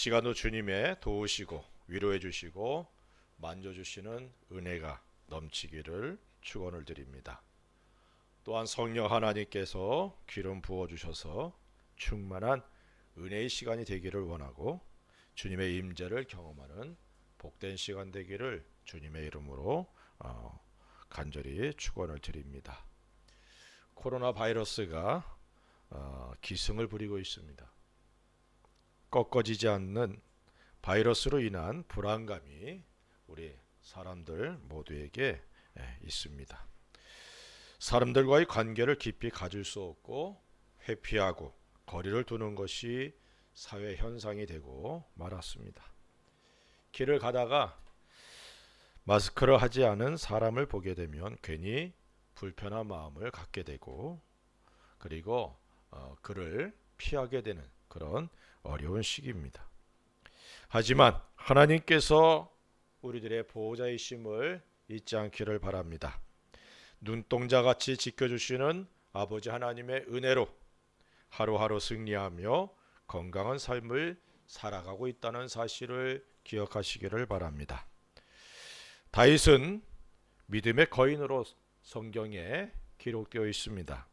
시간도 주님의 도우시고 위로해 주시고 만져주시는 은혜가 넘치기를 축원을 드립니다. 또한 성령 하나님께서 기름 부어주셔서 충만한 은혜의 시간이 되기를 원하고 주님의 임재를 경험하는 복된 시간 되기를 주님의 이름으로 간절히 축원을 드립니다. 코로나 바이러스가 기승을 부리고 있습니다. 꺾어지지 않는 바이러스로 인한 불안감이 우리 사람들 모두에게 있습니다. 사람들과의 관계를 깊이 가질 수 없고 회피하고 거리를 두는 것이 사회 현상이 되고 말았습니다. 길을 가다가 마스크를 하지 않은 사람을 보게 되면 괜히 불편한 마음을 갖게 되고 그리고 그를 피하게 되는 그런 어려운 시기입니다. 하지만 하나님께서 우리들의 보호자이심을 잊지 않기를 바랍니다. 눈동자같이 지켜주시는 아버지 하나님의 은혜로 하루하루 승리하며 건강한 삶을 살아가고 있다는 사실을 기억하시기를 바랍니다. 다윗은 믿음의 거인으로 성경에 기록되어 있습니다.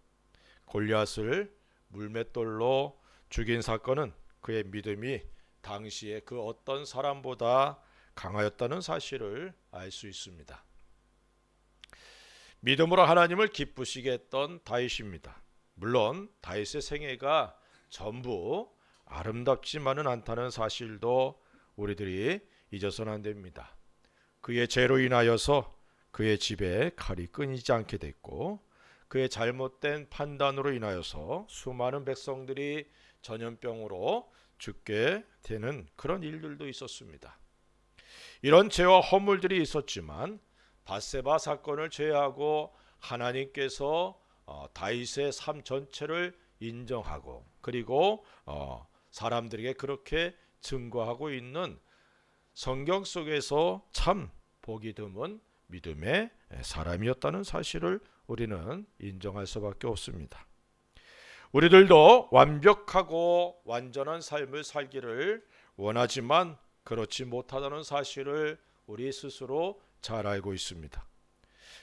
골리앗을 물맷돌로 죽인 사건은 그의 믿음이 당시에 그 어떤 사람보다 강하였다는 사실을 알 수 있습니다. 믿음으로 하나님을 기쁘시게 했던 다윗입니다. 물론 다윗의 생애가 전부 아름답지만은 않다는 사실도 우리들이 잊어서는 안 됩니다. 그의 죄로 인하여서 그의 집에 칼이 끊이지 않게 됐고 그의 잘못된 판단으로 인하여서 수많은 백성들이 전염병으로 죽게 되는 그런 일들도 있었습니다. 이런 죄와 허물들이 있었지만 밧세바 사건을 제외하고 하나님께서 다윗의 삶 전체를 인정하고 그리고 사람들에게 그렇게 증거하고 있는 성경 속에서 참 보기 드문 믿음의 사람이었다는 사실을 우리는 인정할 수밖에 없습니다. 우리들도 완벽하고 완전한 삶을 살기를 원하지만 그렇지 못하다는 사실을 우리 스스로 잘 알고 있습니다.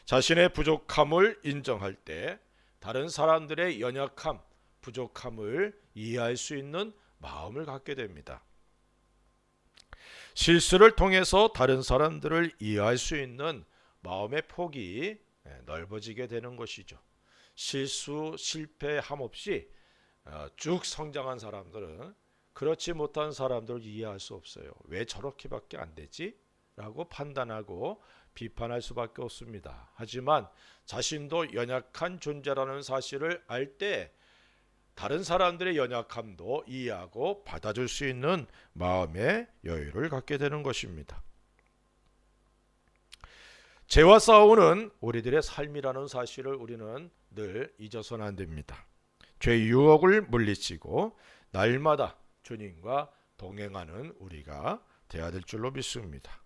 자신의 부족함을 인정할 때 다른 사람들의 연약함, 부족함을 이해할 수 있는 마음을 갖게 됩니다. 실수를 통해서 다른 사람들을 이해할 수 있는 마음의 폭이 넓어지게 되는 것이죠. 실수, 실패함 없이 쭉 성장한 사람들은 그렇지 못한 사람들을 이해할 수 없어요. 왜 저렇게밖에 안 되지? 라고 판단하고 비판할 수밖에 없습니다. 하지만 자신도 연약한 존재라는 사실을 알 때 다른 사람들의 연약함도 이해하고 받아줄 수 있는 마음의 여유를 갖게 되는 것입니다. 죄와 싸우는 우리들의 삶이라는 사실을 우리는 늘 잊어서는 안 됩니다. 죄의 유혹을 물리치고 날마다 주님과 동행하는 우리가 되어야 될 줄로 믿습니다.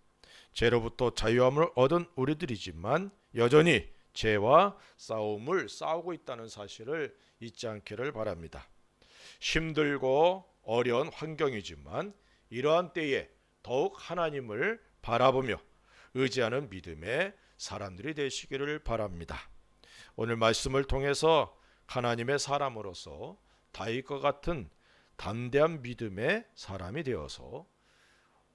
죄로부터 자유함을 얻은 우리들이지만 여전히 죄와 싸우고 있다는 사실을 잊지 않기를 바랍니다. 힘들고 어려운 환경이지만 이러한 때에 더욱 하나님을 바라보며 의지하는 믿음의 사람들이 되시기를 바랍니다. 오늘 말씀을 통해서 하나님의 사람으로서 다윗과 같은 담대한 믿음의 사람이 되어서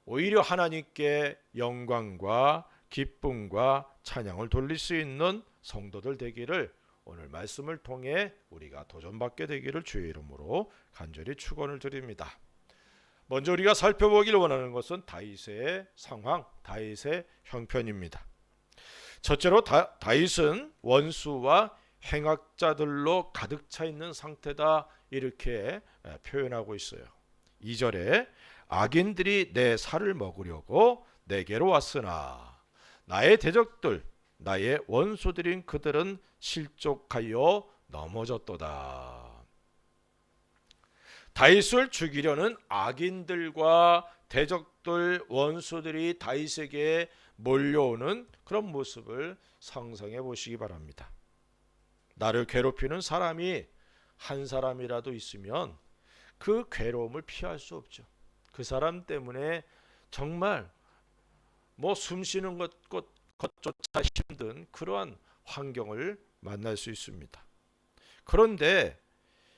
오히려 하나님께 영광과 기쁨과 찬양을 돌릴 수 있는 성도들 되기를 오늘 말씀을 통해 우리가 도전받게 되기를 주의 이름으로 간절히 축원을 드립니다. 먼저 우리가 살펴보길 원하는 것은 다윗의 상황, 다윗의 형편입니다. 첫째로 다윗은 원수와 행악자들로 가득 차 있는 상태다 이렇게 표현하고 있어요. 2절에 악인들이 내 살을 먹으려고 내게로 왔으나 나의 대적들 나의 원수들인 그들은 실족하여 넘어졌도다. 다윗을 죽이려는 악인들과 대적들 원수들이 다윗에게 몰려오는 그런 모습을 상상해 보시기 바랍니다. 나를 괴롭히는 사람이 한 사람이라도 있으면 그 괴로움을 피할 수 없죠. 그 사람 때문에 정말 뭐 숨쉬는 것조차 힘든 그러한 환경을 만날 수 있습니다. 그런데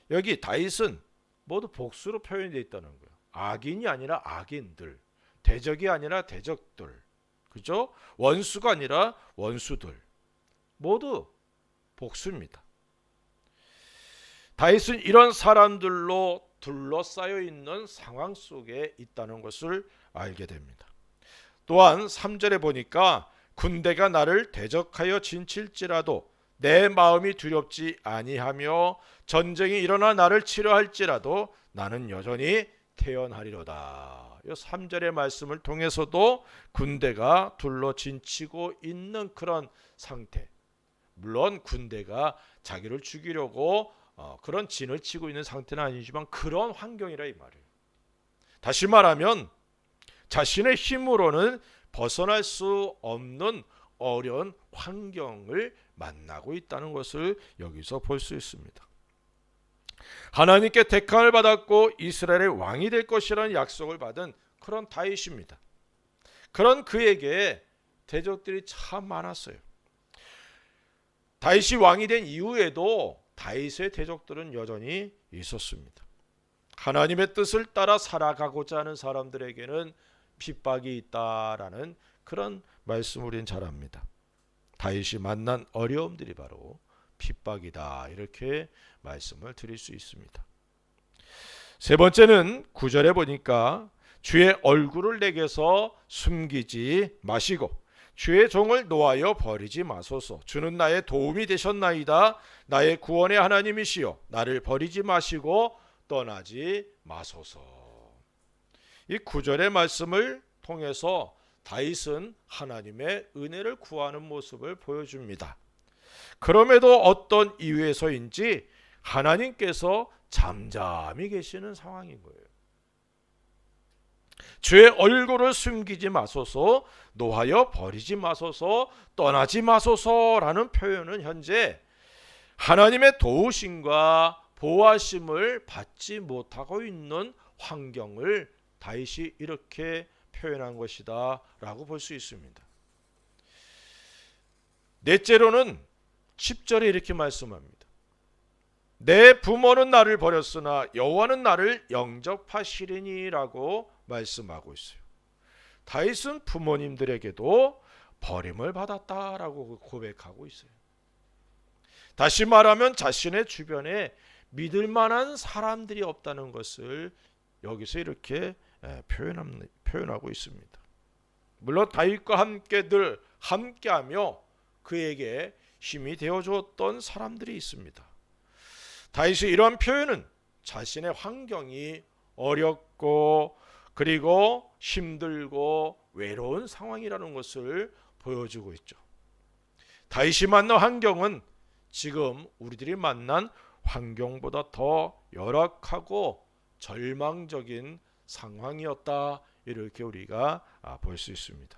여기 다윗은 모두 복수로 표현되어 있다는 거예요. 악인이 아니라 악인들, 대적이 아니라 대적들, 그죠? 원수가 아니라 원수들, 모두 복수입니다. 다윗은 이런 사람들로 둘러싸여 있는 상황 속에 있다는 것을 알게 됩니다. 또한 3절에 보니까 군대가 나를 대적하여 진칠지라도 내 마음이 두렵지 아니하며 전쟁이 일어나 나를 치료할지라도 나는 여전히 태어나리로다. 이 3절의 말씀을 통해서도 군대가 둘러 진치고 있는 그런 상태, 물론 군대가 자기를 죽이려고 그런 진을 치고 있는 상태는 아니지만 그런 환경이라 이 말이에요. 다시 말하면 자신의 힘으로는 벗어날 수 없는 어려운 환경을 만나고 있다는 것을 여기서 볼 수 있습니다. 하나님께 택함을 받았고 이스라엘의 왕이 될 것이라는 약속을 받은 그런 다윗입니다. 그런 그에게 대적들이 참 많았어요. 다윗이 왕이 된 이후에도 다윗의 대적들은 여전히 있었습니다. 하나님의 뜻을 따라 살아가고자 하는 사람들에게는 핍박이 있다라는 그런 말씀을 우리는 잘 압니다. 다윗이 만난 어려움들이 바로 핍박이다, 이렇게 말씀을 드릴 수 있습니다. 세 번째는 9절에 보니까 주의 얼굴을 내게서 숨기지 마시고 주의 종을 노하여 버리지 마소서. 주는 나의 도움이 되셨나이다. 나의 구원의 하나님이시여 나를 버리지 마시고 떠나지 마소서. 이 9절의 말씀을 통해서 다윗은 하나님의 은혜를 구하는 모습을 보여줍니다. 그럼에도 어떤 이유에서인지 하나님께서 잠잠히 계시는 상황인 거예요. 주의 얼굴을 숨기지 마소서, 노하여 버리지 마소서, 떠나지 마소서라는 표현은 현재 하나님의 도우심과 보호하심을 받지 못하고 있는 환경을 다윗이 이렇게 표현한 것이다 라고 볼 수 있습니다. 넷째로는 10절에 이렇게 말씀합니다. 내 부모는 나를 버렸으나 여호와는 나를 영접하시리니 라고 말씀하고 있어요. 다윗은 부모님들에게도 버림을 받았다라고 고백하고 있어요. 다시 말하면 자신의 주변에 믿을 만한 사람들이 없다는 것을 여기서 이렇게 표현하고 있습니다. 물론 다윗과 함께 늘 함께하며 그에게 힘이 되어주었던 사람들이 있습니다. 다윗의 이러한 표현은 자신의 환경이 어렵고 그리고 힘들고 외로운 상황이라는 것을 보여주고 있죠. 다윗이 만난 환경은 지금 우리들이 만난 환경보다 더 열악하고 절망적인 상황이었다, 이렇게 우리가 볼 수 있습니다.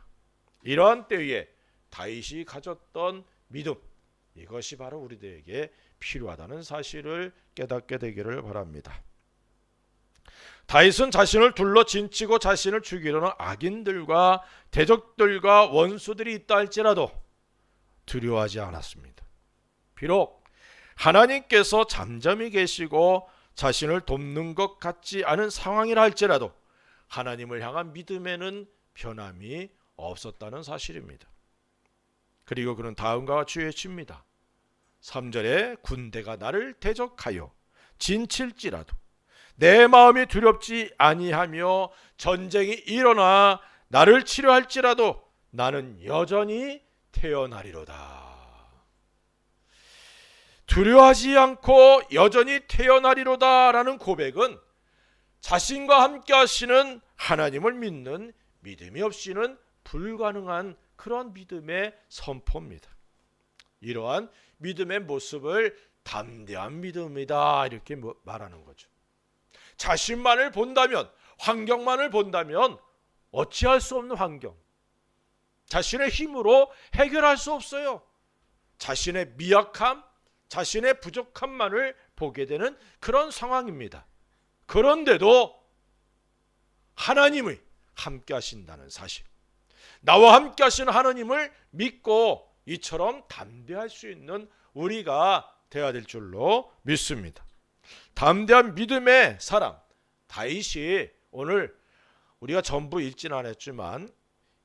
이러한 때에 다윗이 가졌던 믿음, 이것이 바로 우리들에게 필요하다는 사실을 깨닫게 되기를 바랍니다. 다윗은 자신을 둘러 진치고 자신을 죽이려는 악인들과 대적들과 원수들이 있다 할지라도 두려워하지 않았습니다. 비록 하나님께서 잠잠히 계시고 자신을 돕는 것 같지 않은 상황이라 할지라도 하나님을 향한 믿음에는 변함이 없었다는 사실입니다. 그리고 그는 다음과 같이 외칩니다. 3절에 군대가 나를 대적하여 진칠지라도 내 마음이 두렵지 아니하며 전쟁이 일어나 나를 치료할지라도 나는 여전히 태어나리로다. 두려워하지 않고 여전히 태어나리로다 라는 고백은 자신과 함께 하시는 하나님을 믿는 믿음이 없이는 불가능한 그런 믿음의 선포입니다. 이러한 믿음의 모습을 담대한 믿음이다, 이렇게 말하는 거죠. 자신만을 본다면, 환경만을 본다면 어찌할 수 없는 환경, 자신의 힘으로 해결할 수 없어요. 자신의 미약함, 자신의 부족함만을 보게 되는 그런 상황입니다. 그런데도 하나님이 함께 하신다는 사실, 나와 함께 하시는 하나님을 믿고 이처럼 담대할 수 있는 우리가 되어야 될 줄로 믿습니다. 담대한 믿음의 사람 다윗이 오늘 우리가 전부 읽진 않았지만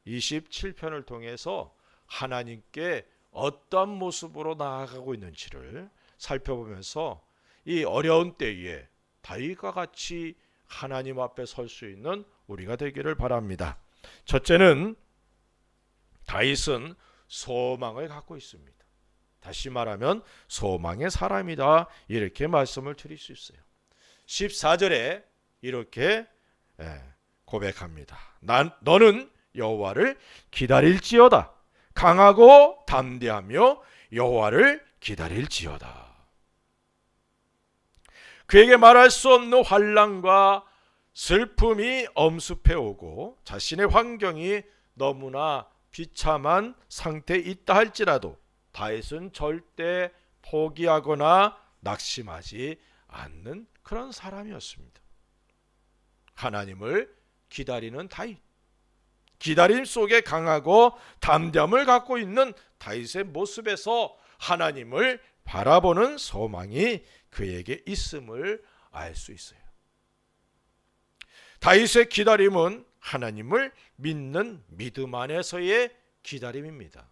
27편을 통해서 하나님께 어떠한 모습으로 나아가고 있는지를 살펴보면서 이 어려운 때에 다윗과 같이 하나님 앞에 설 수 있는 우리가 되기를 바랍니다. 첫째는 다윗은 소망을 갖고 있습니다. 다시 말하면 소망의 사람이다, 이렇게 말씀을 드릴 수 있어요. 14절에 이렇게 고백합니다. 너는 여호와를 기다릴지어다. 강하고 담대하며 여호와를 기다릴지어다. 그에게 말할 수 없는 환난과 슬픔이 엄습해 오고 자신의 환경이 너무나 비참한 상태에 있다 할지라도 다윗은 절대 포기하거나 낙심하지 않는 그런 사람이었습니다. 하나님을 기다리는 다윗, 기다림 속에 강하고 담대함을 갖고 있는 다윗의 모습에서 하나님을 바라보는 소망이 그에게 있음을 알 수 있어요. 다윗의 기다림은 하나님을 믿는 믿음 안에서의 기다림입니다.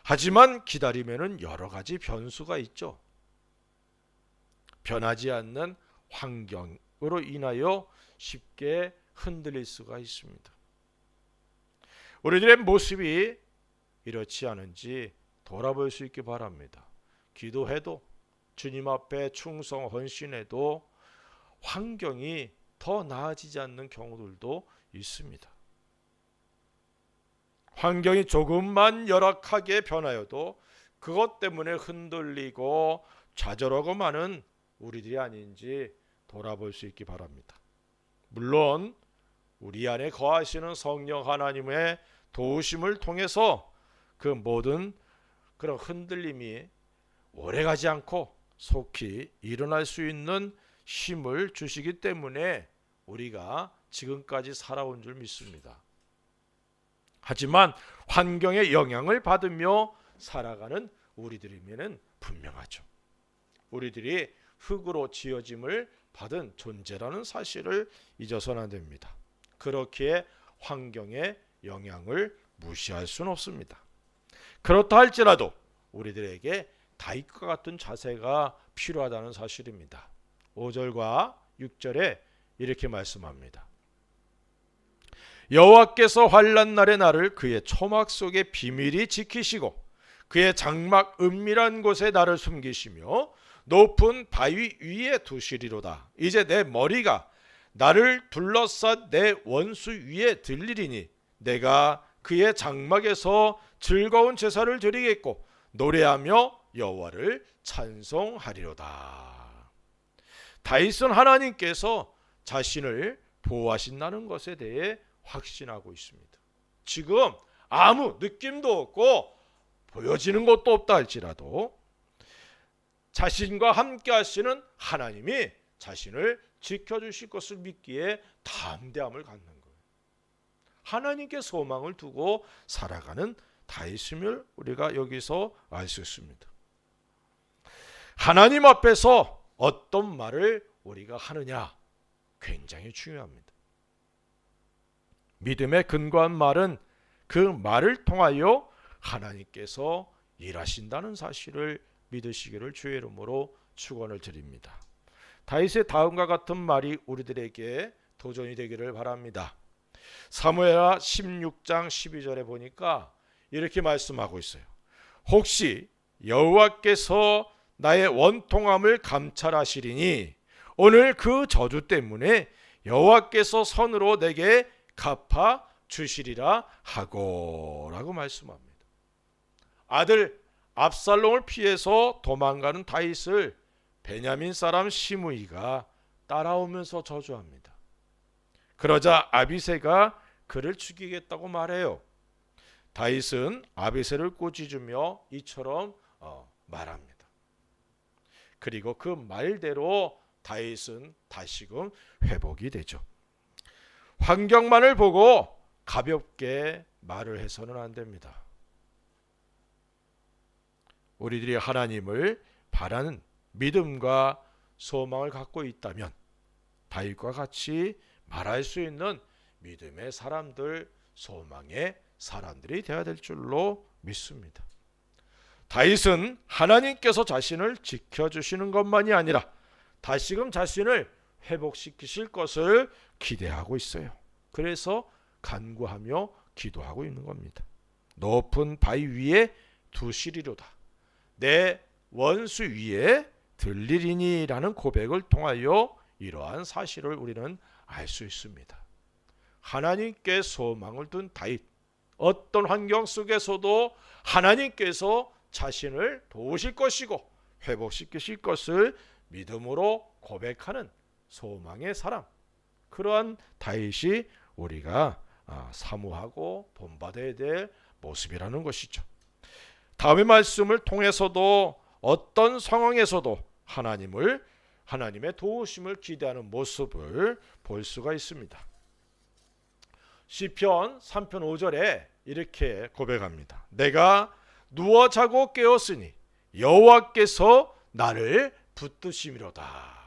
하지만 기다림에는 여러 가지 변수가 있죠. 변하지 않는 환경으로 인하여 쉽게 흔들릴 수가 있습니다. 우리들의 모습이 이렇지 않은지 돌아볼 수 있기 바랍니다. 기도해도 주님 앞에 충성 헌신해도 환경이 더 나아지지 않는 경우들도 있습니다. 환경이 조금만 열악하게 변하여도 그것 때문에 흔들리고 좌절하고 마는 우리들이 아닌지 돌아볼 수 있기 바랍니다. 물론 우리 안에 거하시는 성령 하나님의 도우심을 통해서 그 모든 그런 흔들림이 오래가지 않고 속히 일어날 수 있는 힘을 주시기 때문에 우리가 지금까지 살아온 줄 믿습니다. 하지만 환경의 영향을 받으며 살아가는 우리들이면 분명하죠. 우리들이 흙으로 지어짐을 받은 존재라는 사실을 잊어서는 안 됩니다. 그렇기에 환경의 영향을 무시할 수는 없습니다. 그렇다 할지라도 우리들에게 다윗과 같은 자세가 필요하다는 사실입니다. 5절과 6절에 이렇게 말씀합니다. 여호와께서 환난 날의 나를 그의 초막 속에 비밀히 지키시고 그의 장막 은밀한 곳에 나를 숨기시며 높은 바위 위에 두시리로다. 이제 내 머리가 나를 둘러싼 내 원수 위에 들리리니 내가 그의 장막에서 즐거운 제사를 드리겠고 노래하며 여호와를 찬송하리로다. 다윗은 하나님께서 자신을 보호하신다는 것에 대해 확신하고 있습니다. 지금 아무 느낌도 없고 보여지는 것도 없다 할지라도 자신과 함께 하시는 하나님이 자신을 지켜주실 것을 믿기에 담대함을 갖는 거예요. 하나님께 소망을 두고 살아가는 다윗임을 우리가 여기서 알 수 있습니다. 하나님 앞에서 어떤 말을 우리가 하느냐 굉장히 중요합니다. 믿음에 근거한 말은 그 말을 통하여 하나님께서 일하신다는 사실을 믿으시기를 주의 이름으로 축원을 드립니다. 다윗의 다음과 같은 말이 우리들에게 도전이 되기를 바랍니다. 사무엘하 16장 12절에 보니까 이렇게 말씀하고 있어요. 혹시 여호와께서 나의 원통함을 감찰하시리니 오늘 그 저주 때문에 여호와께서 선으로 내게 갚아 주시리라 하고 라고 말씀합니다. 아들 압살롬을 피해서 도망가는 다윗을 베냐민 사람 시므이가 따라오면서 저주합니다. 그러자 아비새가 그를 죽이겠다고 말해요. 다윗은 아비새를 꾸짖으며 이처럼 말합니다. 그리고 그 말대로 다윗은 다시금 회복이 되죠. 환경만을 보고 가볍게 말을 해서는 안 됩니다. 우리들이 하나님을 바라는 믿음과 소망을 갖고 있다면 다윗과 같이 말할 수 있는 믿음의 사람들, 소망의 사람들이 되어야 될 줄로 믿습니다. 다윗은 하나님께서 자신을 지켜주시는 것만이 아니라 다시금 자신을 회복시키실 것을 기대하고 있어요. 그래서 간구하며 기도하고 있는 겁니다. 높은 바위 위에 두시리로다. 내 원수 위에 들리리니 라는 고백을 통하여 이러한 사실을 우리는 알 수 있습니다. 하나님께 소망을 둔 다윗, 어떤 환경 속에서도 하나님께서 자신을 도우실 것이고 회복시키실 것을 믿음으로 고백하는 소망의 사람, 그러한 다윗이 우리가 사모하고 본받아야 될 모습이라는 것이죠. 다음의 말씀을 통해서도 어떤 상황에서도 하나님의 도우심을 기대하는 모습을 볼 수가 있습니다. 시편 3편 5절에 이렇게 고백합니다. 내가 누워 자고 깨었으니 여호와께서 나를 붙드심이로다.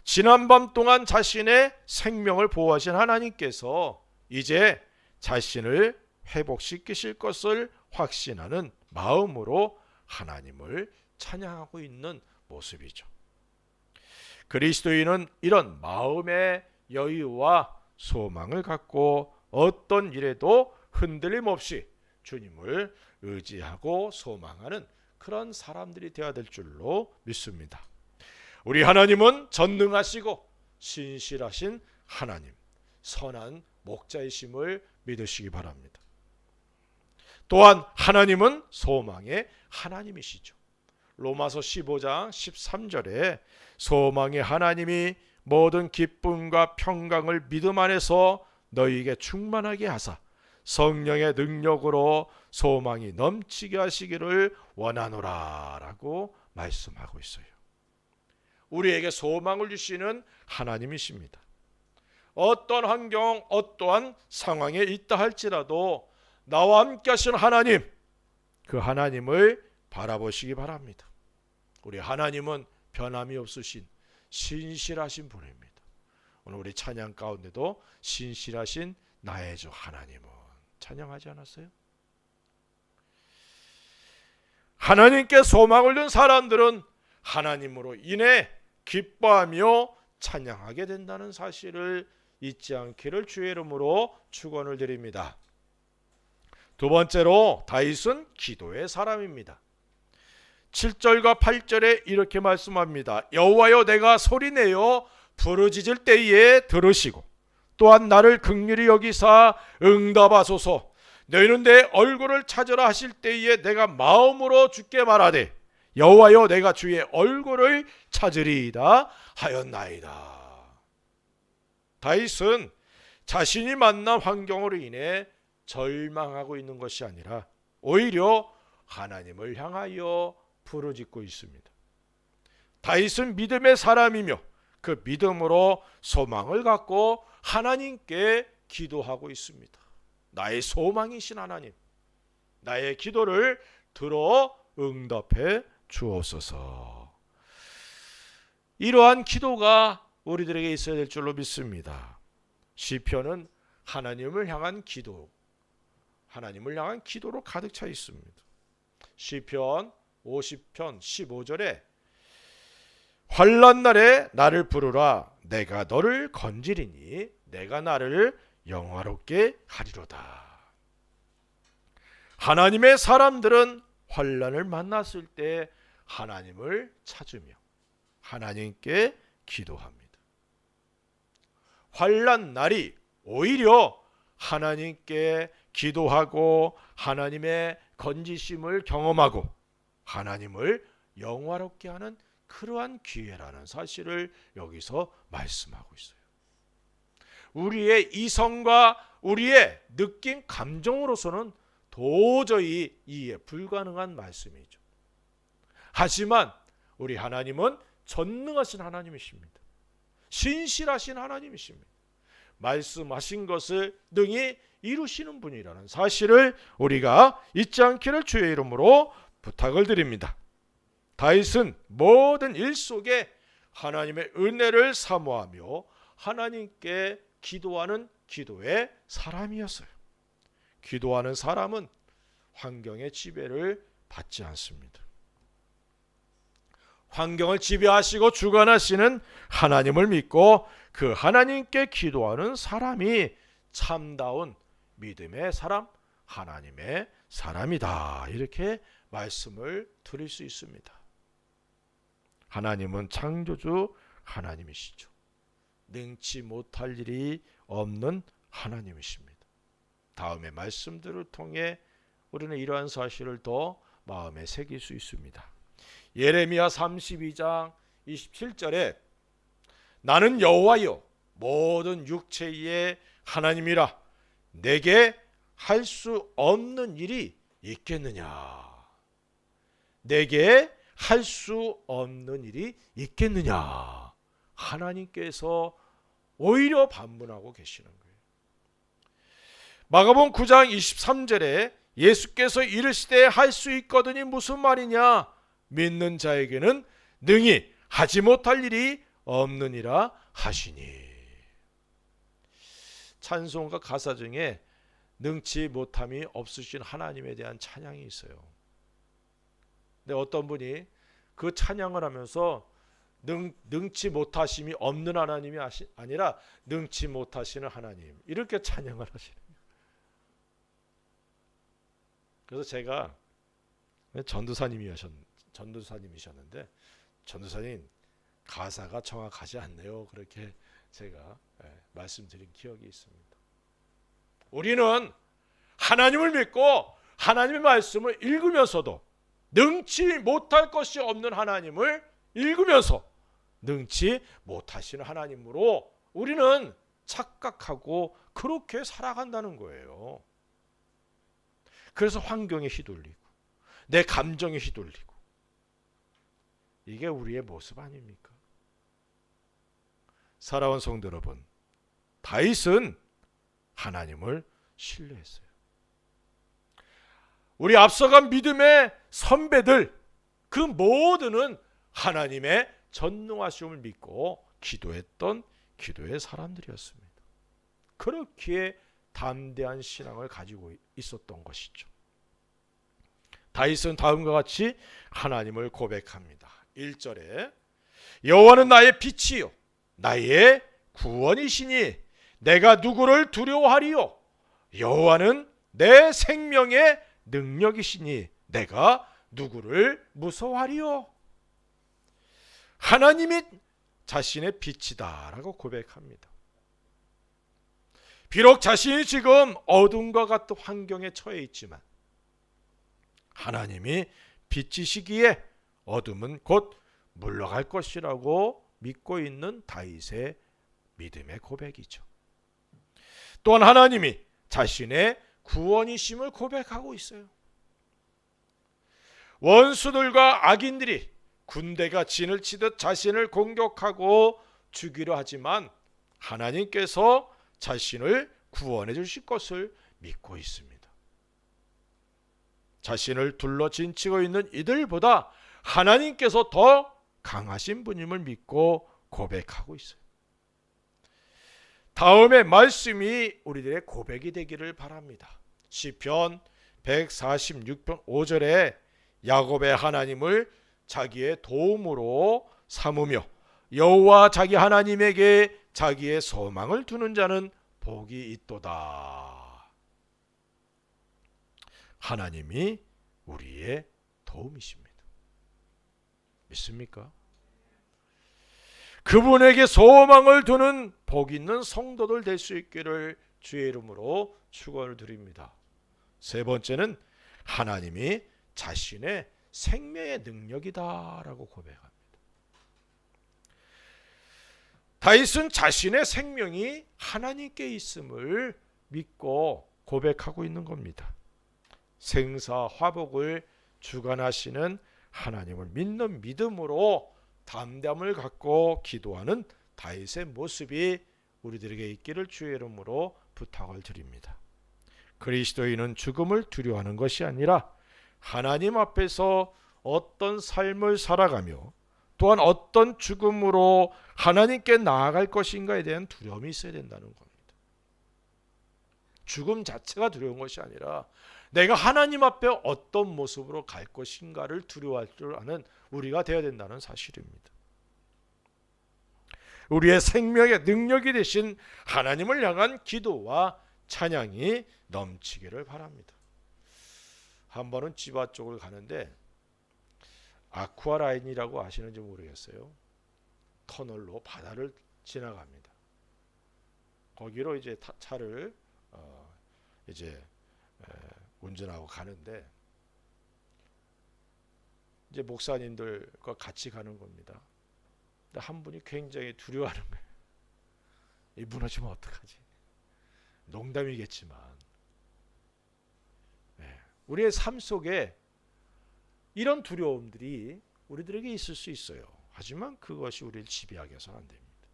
지난밤 동안 자신의 생명을 보호하신 하나님께서 이제 자신을 회복시키실 것을 확신하는 마음으로 하나님을 찬양하고 있는 모습이죠. 그리스도인은 이런 마음의 여유와 소망을 갖고 어떤 일에도 흔들림 없이 주님을 의지하고 소망하는 그런 사람들이 되어야 될 줄로 믿습니다. 우리 하나님은 전능하시고 신실하신 하나님, 선한 목자이심을 믿으시기 바랍니다. 또한 하나님은 소망의 하나님이시죠. 로마서 15장 13절에 소망의 하나님이 모든 기쁨과 평강을 믿음 안에서 너희에게 충만하게 하사 성령의 능력으로 소망이 넘치게 하시기를 원하노라 라고 말씀하고 있어요. 우리에게 소망을 주시는 하나님이십니다. 어떤 환경, 어떠한 상황에 있다 할지라도 나와 함께 하신 하나님, 그 하나님을 바라보시기 바랍니다. 우리 하나님은 변함이 없으신 신실하신 분입니다. 오늘 우리 찬양 가운데도 신실하신 나의 주 하나님은 찬양하지 않았어요? 하나님께 소망을 둔 사람들은 하나님으로 인해 기뻐하며 찬양하게 된다는 사실을 잊지 않기를 주의 이름으로 축원을 드립니다. 두 번째로 다윗은 기도의 사람입니다. 7절과 8절에 이렇게 말씀합니다. 여호와여 내가 소리내어 부르짖을 때에 들으시고 또한 나를 긍휼히 여기사 응답하소서. 너희는 내 얼굴을 찾으라 하실 때에 내가 마음으로 주께 말하되 여호와여 내가 주의 얼굴을 찾으리이다 하였나이다. 다윗은 자신이 만난 환경으로 인해 절망하고 있는 것이 아니라 오히려 하나님을 향하여 부르짖고 있습니다. 다윗은 믿음의 사람이며 그 믿음으로 소망을 갖고 하나님께 기도하고 있습니다. 나의 소망이신 하나님, 나의 기도를 들어 응답해 주옵소서. 이러한 기도가 우리들에게 있어야 될 줄로 믿습니다. 시편은 하나님을 향한 기도로 가득 차 있습니다. 시편 50편 15절에 환난 날에 나를 부르라 내가 너를 건지리니 내가 나를 영화롭게 하리로다. 하나님의 사람들은 환난을 만났을 때 하나님을 찾으며 하나님께 기도합니다. 환난 날이 오히려 하나님께 기도하고 하나님의 건지심을 경험하고 하나님을 영화롭게 하는 그러한 기회라는 사실을 여기서 말씀하고 있어요. 우리의 이성과 우리의 느낌, 감정으로서는 도저히 이해 불가능한 말씀이죠. 하지만 우리 하나님은 전능하신 하나님이십니다. 신실하신 하나님이십니다. 말씀하신 것을 능히 이루시는 분이라는 사실을 우리가 잊지 않기를 주의 이름으로 부탁을 드립니다. 다윗은 모든 일 속에 하나님의 은혜를 사모하며 하나님께 기도하는 기도의 사람이었어요. 기도하는 사람은 환경의 지배를 받지 않습니다. 환경을 지배하시고 주관하시는 하나님을 믿고 그 하나님께 기도하는 사람이 참다운 믿음의 사람, 하나님의 사람이다. 이렇게 말씀을 드릴 수 있습니다. 하나님은 창조주 하나님이시죠. 능치 못할 일이 없는 하나님이십니다. 다음의 말씀들을 통해 우리는 이러한 사실을 더 마음에 새길 수 있습니다. 예레미야 32장 27절에 나는 여호와여 모든 육체의 하나님이라 내게 할 수 없는 일이 있겠느냐. 내게 할 수 없는 일이 있겠느냐. 하나님께서 오히려 반문하고 계시는 거예요. 마가복음 9장 23절에 예수께서 이르시되 할 수 있거든이 무슨 말이냐. 믿는 자에게는 능히 하지 못할 일이 없느니라 하시니. 찬송가 가사 중에 능치 못함이 없으신 하나님에 대한 찬양이 있어요. 근데 어떤 분이 그 찬양을 하면서 능치 못하심이 없는 하나님이 아니라 능치 못하시는 하나님, 이렇게 찬양을 하시는 거예요. 그래서 제가 전도사님이셨는데 전도사님 가사가 정확하지 않네요. 그렇게 제가 말씀드린 기억이 있습니다. 우리는 하나님을 믿고 하나님의 말씀을 읽으면서도 능치 못할 것이 없는 하나님을 읽으면서 능치 못하시는 하나님으로 우리는 착각하고 그렇게 살아간다는 거예요. 그래서 환경에 휘둘리고 내 감정에 휘둘리고, 이게 우리의 모습 아닙니까? 사랑하는 성도 여러분, 다윗은 하나님을 신뢰했어요. 우리 앞서간 믿음의 선배들 그 모두는 하나님의 전능하심을 믿고 기도했던 기도의 사람들이었습니다. 그렇기에 담대한 신앙을 가지고 있었던 것이죠. 다윗은 다음과 같이 하나님을 고백합니다. 1절에 여호와는 나의 빛이요 나의 구원이시니 내가 누구를 두려워하리요. 여호와는 내 생명의 능력이시니 내가 누구를 무서워하리요. 하나님이 자신의 빛이다 라고 고백합니다. 비록 자신이 지금 어둠과 같은 환경에 처해 있지만 하나님이 빛이시기에 어둠은 곧 물러갈 것이라고 믿고 있는 다윗의 믿음의 고백이죠. 또한 하나님이 자신의 구원이심을 고백하고 있어요. 원수들과 악인들이 군대가 진을 치듯 자신을 공격하고 죽이려 하지만 하나님께서 자신을 구원해 주실 것을 믿고 있습니다. 자신을 둘러 진치고 있는 이들보다 하나님께서 더 강하신 분임을 믿고 고백하고 있어요. 다음의 말씀이 우리들의 고백이 되기를 바랍니다. 시편 146편 5절에 야곱의 하나님을 자기의 도움으로 삼으며 여호와 자기 하나님에게 자기의 소망을 두는 자는 복이 있도다. 하나님이 우리의 도움이십니다. 믿습니까? 그분에게 소망을 두는 복 있는 성도들 될 수 있기를 주의 이름으로 축원을 드립니다. 세 번째는 하나님이 자신의 생명의 능력이다라고 고백합니다. 다윗은 자신의 생명이 하나님께 있음을 믿고 고백하고 있는 겁니다. 생사 화복을 주관하시는 하나님을 믿는 믿음으로 담담을 갖고 기도하는 다윗의 모습이 우리들에게 있기를 주의 이름으로 부탁을 드립니다. 그리스도인은 죽음을 두려워하는 것이 아니라 하나님 앞에서 어떤 삶을 살아가며 또한 어떤 죽음으로 하나님께 나아갈 것인가에 대한 두려움이 있어야 된다는 겁니다. 죽음 자체가 두려운 것이 아니라 내가 하나님 앞에 어떤 모습으로 갈 것인가를 두려워할 줄 아는 우리가 되어야 된다는 사실입니다. 우리의 생명의 능력이 되신 하나님을 향한 기도와 찬양이 넘치기를 바랍니다. 한 번은 지바 쪽을 가는데 아쿠아라인이라고 아시는지 모르겠어요. 터널로 바다를 지나갑니다. 거기로 이제 차를 이제 운전하고 가는데 이제 목사님들과 같이 가는 겁니다. 근데 한 분이 굉장히 두려워하는 거예요. 이 무너지면 어떡하지? 농담이겠지만 우리의 삶 속에 이런 두려움들이 우리들에게 있을 수 있어요. 하지만 그것이 우리를 지배하게 해서는 안 됩니다.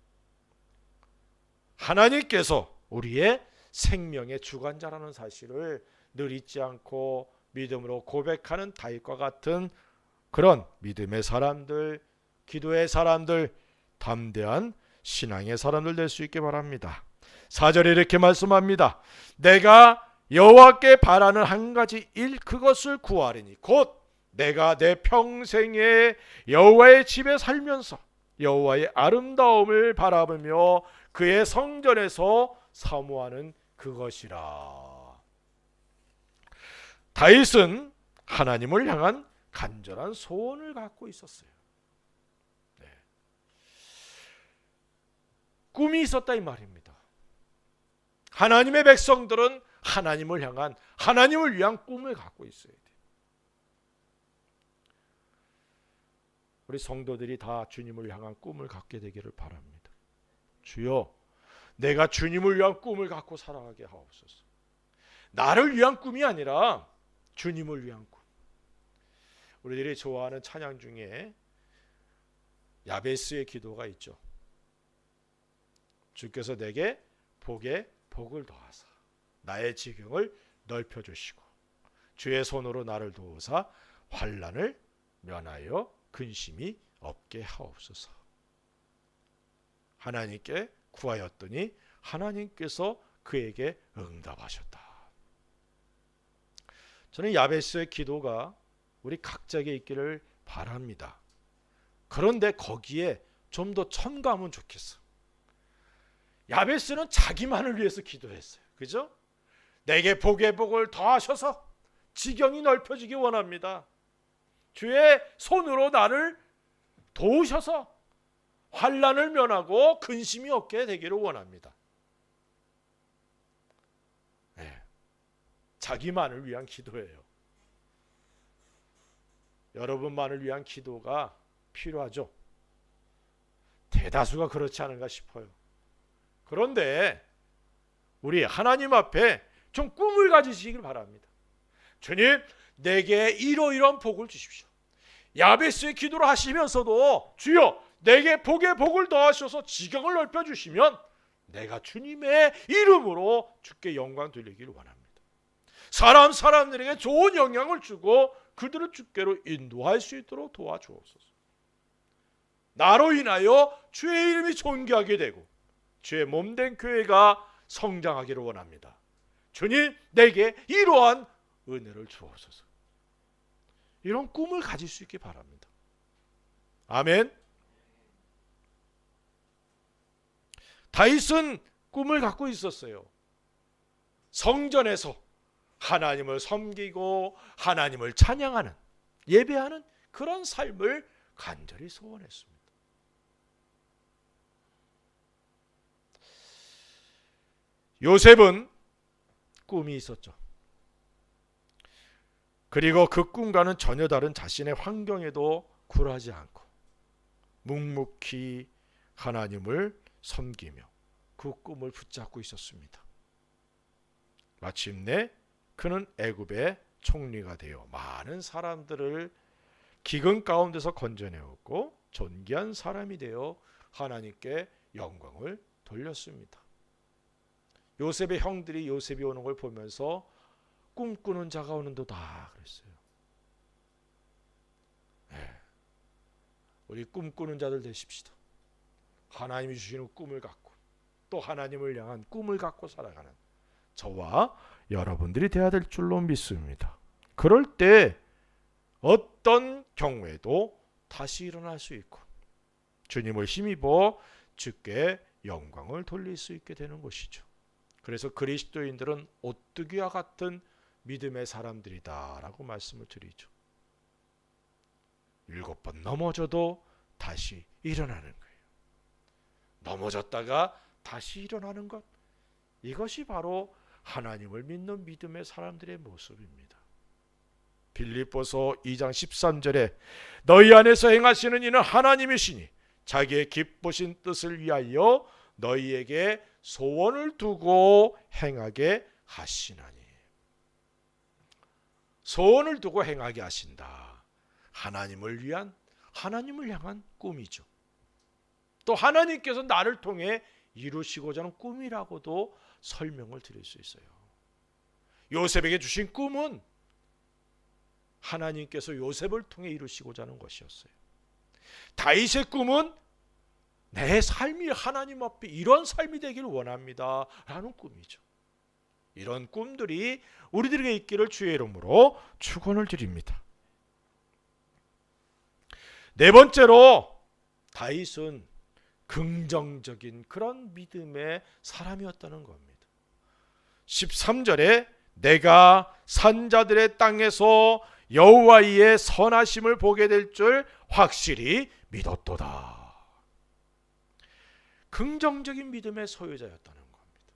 하나님께서 우리의 생명의 주관자라는 사실을 늘 잊지 않고 믿음으로 고백하는 다윗과 같은 그런 믿음의 사람들, 기도의 사람들, 담대한 신앙의 사람들 될 수 있게 바랍니다. 4절에 이렇게 말씀합니다. 내가 여호와께 바라는 한 가지 일, 그것을 구하리니 곧 내가 내 평생에 여호와의 집에 살면서 여호와의 아름다움을 바라보며 그의 성전에서 사모하는 그것이라. 다윗은 하나님을 향한 간절한 소원을 갖고 있었어요. 꿈이 있었다 이 말입니다. 하나님의 백성들은 하나님을 향한, 하나님을 위한 꿈을 갖고 있어야 돼요. 우리 성도들이 다 주님을 향한 꿈을 갖게 되기를 바랍니다. 주여, 내가 주님을 위한 꿈을 갖고 살아가게 하옵소서. 나를 위한 꿈이 아니라 주님을 위한 꿈. 우리들이 좋아하는 찬양 중에 야베스의 기도가 있죠. 주께서 내게 복에 복을 더하사 나의 지경을 넓혀주시고 주의 손으로 나를 도우사 환난을 면하여 근심이 없게 하옵소서. 하나님께 구하였더니 하나님께서 그에게 응답하셨다. 저는 야베스의 기도가 우리 각자에게 있기를 바랍니다. 그런데 거기에 좀 더 첨가하면 좋겠어. 야베스는 자기만을 위해서 기도했어요. 그죠? 내게 복의 복을 더하셔서 지경이 넓혀지기 원합니다. 주의 손으로 나를 도우셔서 환난을 면하고 근심이 없게 되기를 원합니다. 자기만을 위한 기도예요. 여러분만을 위한 기도가 필요하죠. 대다수가 그렇지 않은가 싶어요. 그런데 우리 하나님 앞에 좀 꿈을 가지시길 바랍니다. 주님, 내게 이러이러한 복을 주십시오. 야베스의 기도를 하시면서도 주여, 내게 복의 복을 더하셔서 지경을 넓혀주시면 내가 주님의 이름으로 주께 영광 돌리기를 원합니다. 사람들에게 좋은 영향을 주고 그들을 주께로 인도할 수 있도록 도와주옵소서. 나로 인하여 주의 이름이 존귀하게 되고 주의 몸된 교회가 성장하기를 원합니다. 주님, 내게 이러한 은혜를 주옵소서. 이런 꿈을 가질 수 있게 바랍니다. 아멘. 다윗은 꿈을 갖고 있었어요. 성전에서 하나님을 섬기고 하나님을 찬양하는, 예배하는 그런 삶을 간절히 소원했습니다. 요셉은 꿈이 있었죠. 그리고 그 꿈과는 전혀 다른 자신의 환경에도 굴하지 않고 묵묵히 하나님을 섬기며 그 꿈을 붙잡고 있었습니다. 마침내 그는 애굽의 총리가 되어 많은 사람들을 기근 가운데서 건져내었고 존귀한 사람이 되어 하나님께 영광을 돌렸습니다. 요셉의 형들이 요셉이 오는 걸 보면서 꿈꾸는 자가 오는도다 그랬어요. 네. 우리 꿈꾸는 자들 되십시다. 하나님이 주시는 꿈을 갖고 또 하나님을 향한 꿈을 갖고 살아가는 저와 여러분들이 되어야 될 줄로 믿습니다. 그럴 때 어떤 경우에도 다시 일어날 수 있고 주님을 힘입어 주께 영광을 돌릴 수 있게 되는 것이죠. 그래서 그리스도인들은 오뚜기와 같은 믿음의 사람들이다라고 말씀을 드리죠. 7번 넘어져도 다시 일어나는 거예요. 넘어졌다가 다시 일어나는 것, 이것이 바로 하나님을 믿는 믿음의 사람들의 모습입니다. 빌립보서 2장 13절에 너희 안에서 행하시는 이는 하나님이시니 자기의 기쁘신 뜻을 위하여 너희에게 소원을 두고 행하게 하시나니. 소원을 두고 행하게 하신다. 하나님을 위한, 하나님을 향한 꿈이죠. 또 하나님께서 나를 통해 이루시고자 하는 꿈이라고도 설명을 드릴 수 있어요. 요셉에게 주신 꿈은 하나님께서 요셉을 통해 이루시고자 하는 것이었어요. 다윗의 꿈은 내 삶이 하나님 앞에 이런 삶이 되기를 원합니다 라는 꿈이죠. 이런 꿈들이 우리들에게 있기를 주의 이름으로 축원을 드립니다. 네 번째로 다윗은 긍정적인 그런 믿음의 사람이었다는 겁니다. 13절에 내가 산자들의 땅에서 여호와의 선하심을 보게 될 줄 확실히 믿었도다. 긍정적인 믿음의 소유자였다는 겁니다.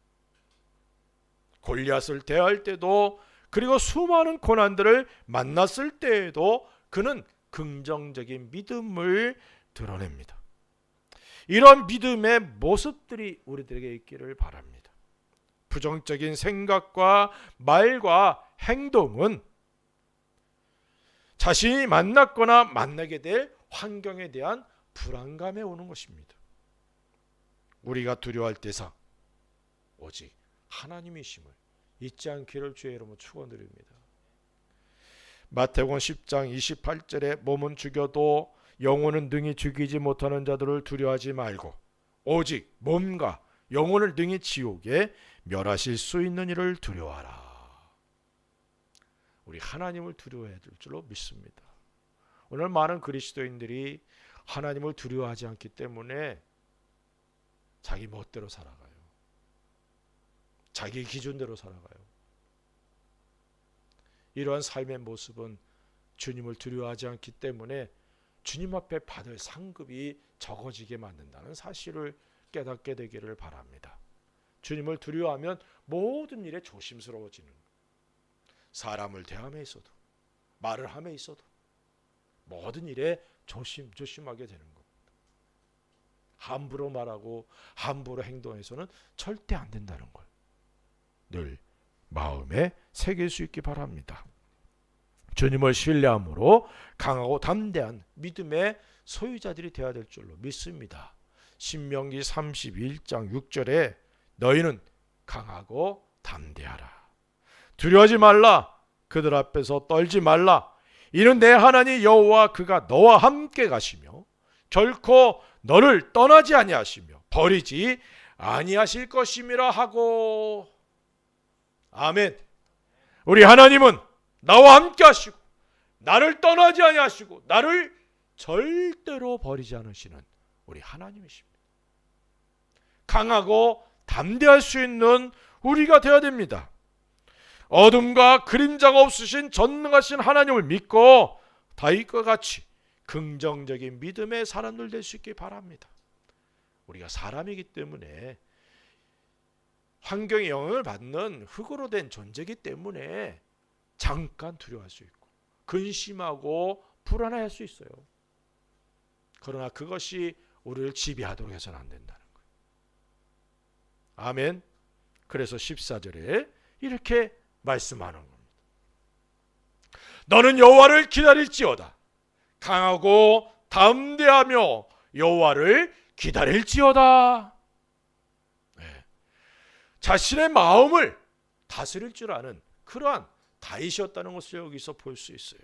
골리앗을 대할 때도 그리고 수많은 고난들을 만났을 때에도 그는 긍정적인 믿음을 드러냅니다. 이런 믿음의 모습들이 우리들에게 있기를 바랍니다. 부정적인 생각과 말과 행동은 자신이 만났거나 만나게 될 환경에 대한 불안감에 오는 것입니다. 우리가 두려워할 대상 오직 하나님이심을 잊지 않기를 주의 이름으로 축원드립니다. 마태복음 10장 28절에 몸은 죽여도 영혼은 능히 죽이지 못하는 자들을 두려워하지 말고 오직 몸과 영혼을 능히 지옥에 멸하실 수 있는 이를 두려워하라. 우리 하나님을 두려워해야 될 줄로 믿습니다. 오늘 많은 그리스도인들이 하나님을 두려워하지 않기 때문에 자기 멋대로 살아가요. 자기 기준대로 살아가요. 이러한 삶의 모습은 주님을 두려워하지 않기 때문에 주님 앞에 받을 상급이 적어지게 만든다는 사실을 깨닫게 되기를 바랍니다. 주님을 두려워하면 모든 일에 조심스러워지는, 사람을 대함에 있어도 말을 함에 있어도 모든 일에 조심하게 되는 겁니다. 함부로 말하고 함부로 행동해서는 절대 안 된다는 걸 늘 마음에 새길 수 있기 바랍니다. 주님을 신뢰함으로 강하고 담대한 믿음의 소유자들이 되어야 될 줄로 믿습니다. 신명기 31장 6절에 너희는 강하고 담대하라. 두려워하지 말라. 그들 앞에서 떨지 말라. 이는 내 하나님 여호와 그가 너와 함께 가시며 결코 너를 떠나지 아니하시며 버리지 아니하실 것임이라 하고. 아멘. 우리 하나님은 나와 함께 하시고 나를 떠나지 아니하시고 나를 절대로 버리지 않으시는 우리 하나님이십니다. 강하고 담대할 수 있는 우리가 되어야 됩니다. 어둠과 그림자가 없으신 전능하신 하나님을 믿고 다윗과 같이 긍정적인 믿음의 사람들 될 수 있기 바랍니다. 우리가 사람이기 때문에 환경의 영향을 받는 흙으로 된 존재이기 때문에 잠깐 두려워할 수 있고 근심하고 불안해할 수 있어요. 그러나 그것이 우리를 지배하도록 해서는 안 된다는 거예요. 아멘. 그래서 14절에 이렇게 말씀하는 겁니다. 너는 여호와를 기다릴지어다. 강하고 담대하며 여호와를 기다릴지어다. 자신의 마음을 다스릴 줄 아는 그러한 다윗이었다는 것을 여기서 볼 수 있어요.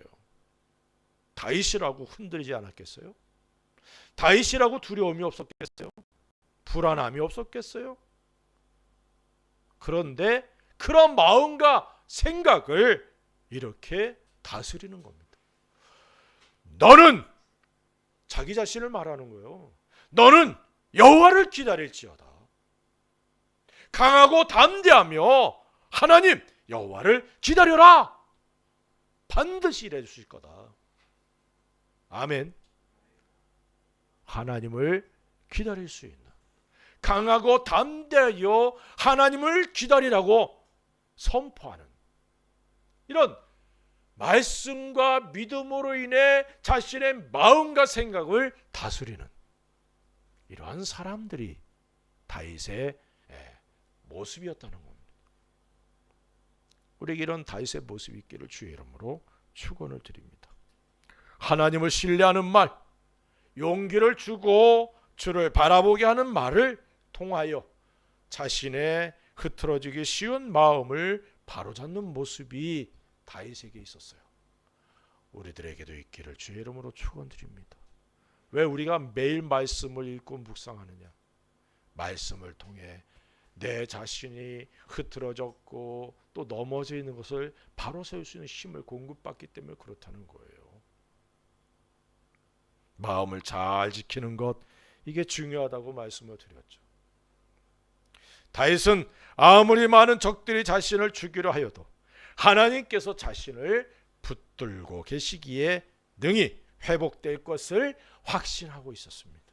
다윗이라고 흔들리지 않았겠어요? 다윗이라고 두려움이 없었겠어요? 불안함이 없었겠어요? 그런데 그런 마음과 생각을 이렇게 다스리는 겁니다. 너는, 자기 자신을 말하는 거예요. 너는 여호와를 기다릴지어다. 강하고 담대하며 하나님 여호와를 기다려라. 반드시 이루어 주실 거다. 아멘. 하나님을 기다릴 수 있는, 강하고 담대하여 하나님을 기다리라고 선포하는 이런 말씀과 믿음으로 인해 자신의 마음과 생각을 다스리는 이러한 사람들이 다윗의 모습이었다는 겁니다. 우리에게 이런 다윗의 모습이 있기를 주의 이름으로 축원을 드립니다. 하나님을 신뢰하는 말, 용기를 주고 주를 바라보게 하는 말을 통하여 자신의 흐트러지기 쉬운 마음을 바로잡는 모습이 다윗에게 있었어요. 우리들에게도 있기를 주의 이름으로 축원드립니다. 왜 우리가 매일 말씀을 읽고 묵상하느냐? 말씀을 통해 내 자신이 흐트러졌고 또 넘어져 있는 것을 바로 세울 수 있는 힘을 공급받기 때문에 그렇다는 거예요. 마음을 잘 지키는 것, 이게 중요하다고 말씀을 드렸죠. 다윗은 아무리 많은 적들이 자신을 죽이려 하여도 하나님께서 자신을 붙들고 계시기에 능히 회복될 것을 확신하고 있었습니다.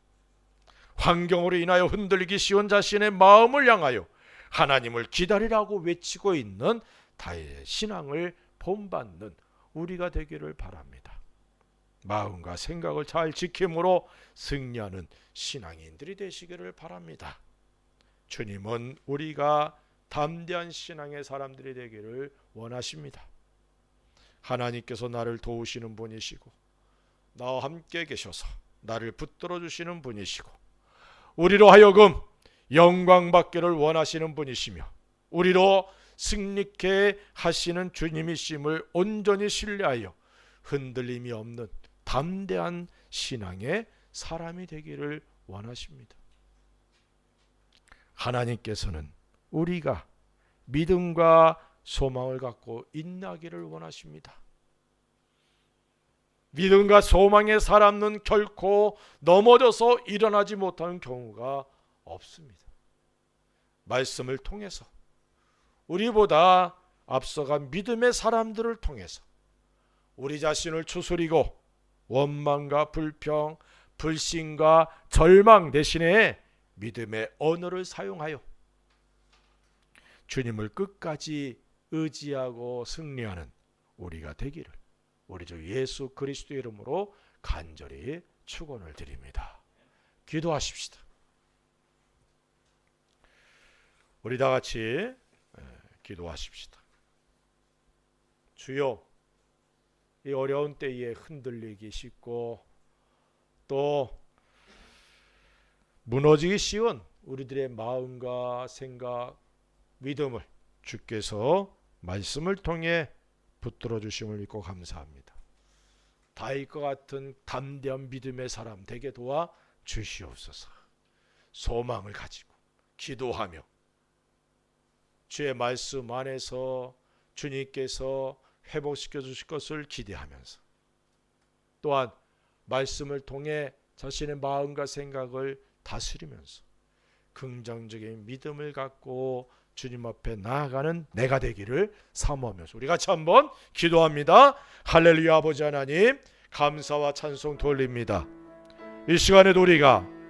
환경으로 인하여 흔들리기 쉬운 자신의 마음을 향하여 하나님을 기다리라고 외치고 있는 다윗의 신앙을 본받는 우리가 되기를 바랍니다. 마음과 생각을 잘 지킴으로 승리하는 신앙인들이 되시기를 바랍니다. 주님은 우리가 담대한 신앙의 사람들이 되기를 원하십니다. 하나님께서 나를 도우시는 분이시고 나와 함께 계셔서 나를 붙들어 주시는 분이시고 우리로 하여금 영광 받기를 원하시는 분이시며 우리로 승리케 하시는 주님이심을 온전히 신뢰하여 흔들림이 없는 담대한 신앙의 사람이 되기를 원하십니다. 하나님께서는 우리가 믿음과 소망을 갖고 인내하기를 원하십니다. 믿음과 소망의 사람은 결코 넘어져서 일어나지 못하는 경우가 없습니다. 말씀을 통해서 우리보다 앞서간 믿음의 사람들을 통해서 우리 자신을 추스리고 원망과 불평, 불신과 절망 대신에 믿음의 언어를 사용하여 주님을 끝까지 의지하고 승리하는 우리가 되기를 우리 주 예수 그리스도의 이름으로 간절히 축원을 드립니다. 기도하십시다. 우리 다 같이 기도하십시다. 주여, 이 어려운 때에 흔들리기 쉽고 또 무너지기 쉬운 우리들의 마음과 생각, 믿음을 주께서 말씀을 통해 붙들어 주심을 믿고 감사합니다. 다윗과 같은 담대한 믿음의 사람 되게 도와 주시옵소서. 소망을 가지고 기도하며 주의 말씀 안에서 주님께서 회복시켜 주실 것을 기대하면서 또한 말씀을 통해 자신의 마음과 생각을 다스리면서 긍정적인 믿음을 갖고 주님 앞에 나아가는 내가 되기를 사모하면서 우리 같이 한번 기도합니다. 할렐루야. 아버지 하나님, 감사와 찬송 돌립니다. 이 시간에도 우리가